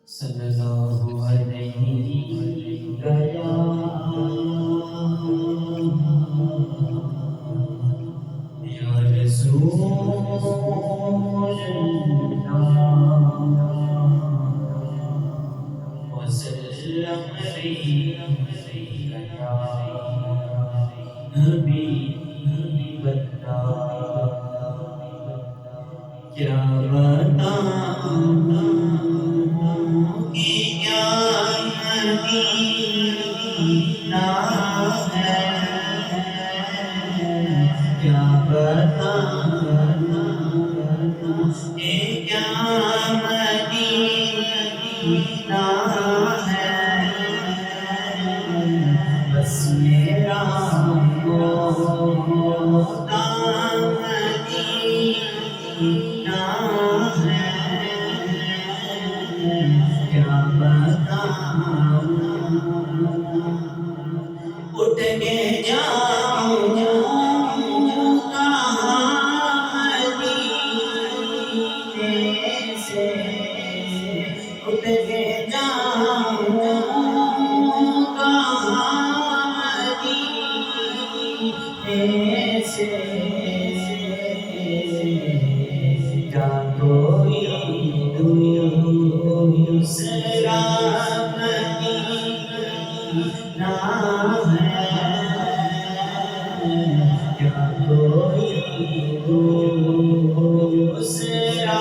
صلی اللہ علیہ گیا یا رسول اللہ وسلم علیہ یا حبیب اللہ کیا بتاؤں کہ کیا مدینہ ہے، کیا بتاؤں کہ کیا مدینہ ہے، بس میرا ہوتا مدینہ ہے، کیا بتاؤں اٹھ کے جاؤں کہاں مدینے سے، اٹھ کے جاؤں کہاں مدینے سے، کیا کوئی دوسرا مدینہ ہے، کیا کوئی دوسرا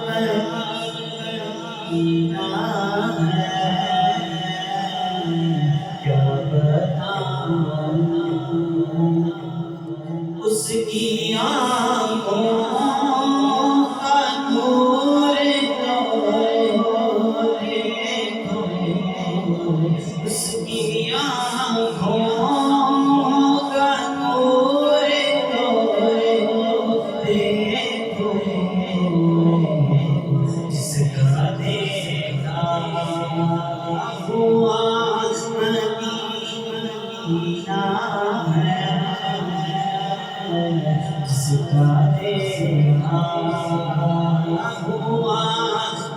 مدینہ ہے، کیا بتاؤں اس کی آنکھوں کا نور دیکھو، اس کی آنکھوں کا نور دیکھو، جس کا دیکھا ہوا مدینہ ہے، جس کا دیکھا ہوا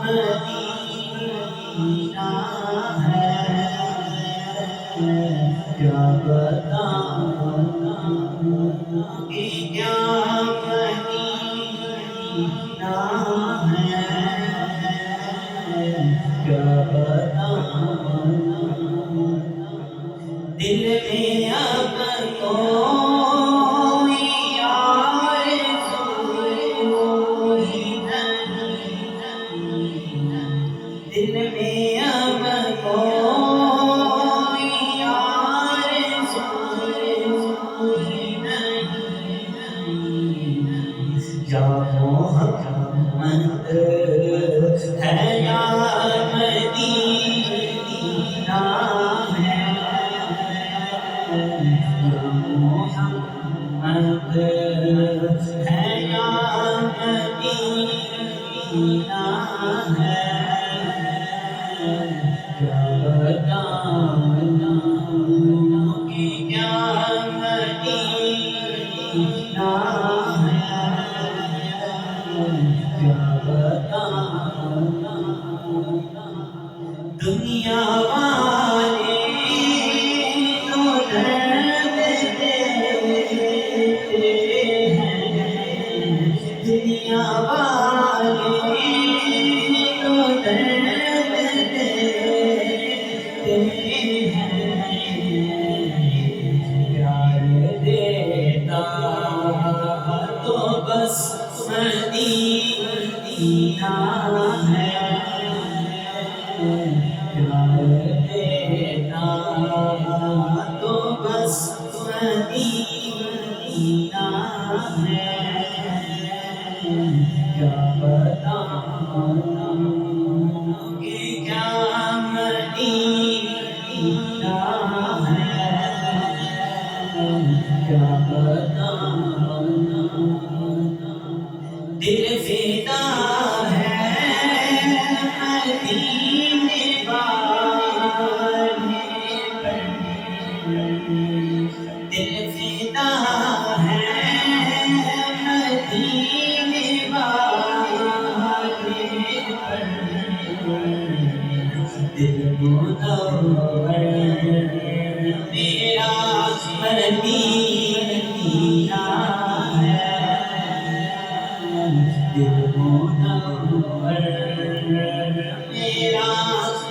مدینہ ہے، کیا بتاؤں کہ کیا مدینہ ہے، کیا بتاؤں دل میں اب کوئی آرزو ہی نہیں، دل میں اب کوئی آرزو ہی نہیں، یا محمد ہے یا مدینہ ہے، یا محمد ہے یا مدینہ ہے، کیا بتاؤں کہ کیا مدینہ ہے، کیا بتاؤں دنیا والے تو درد دیتے ہیں، دنیا والے تو درد دیتے ہیں، پیار دیتا تو بس مدینہ ہے، پیار دل منور میرا مدینہ ہے دل منور میرا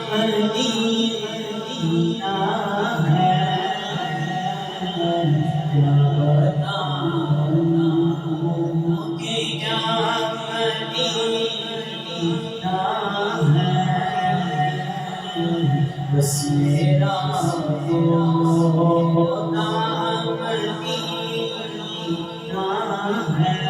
مدینہ ہے کیا بتاؤں کہ کیا مدینہ ہے بس میرا وہ نام مدینہ ہے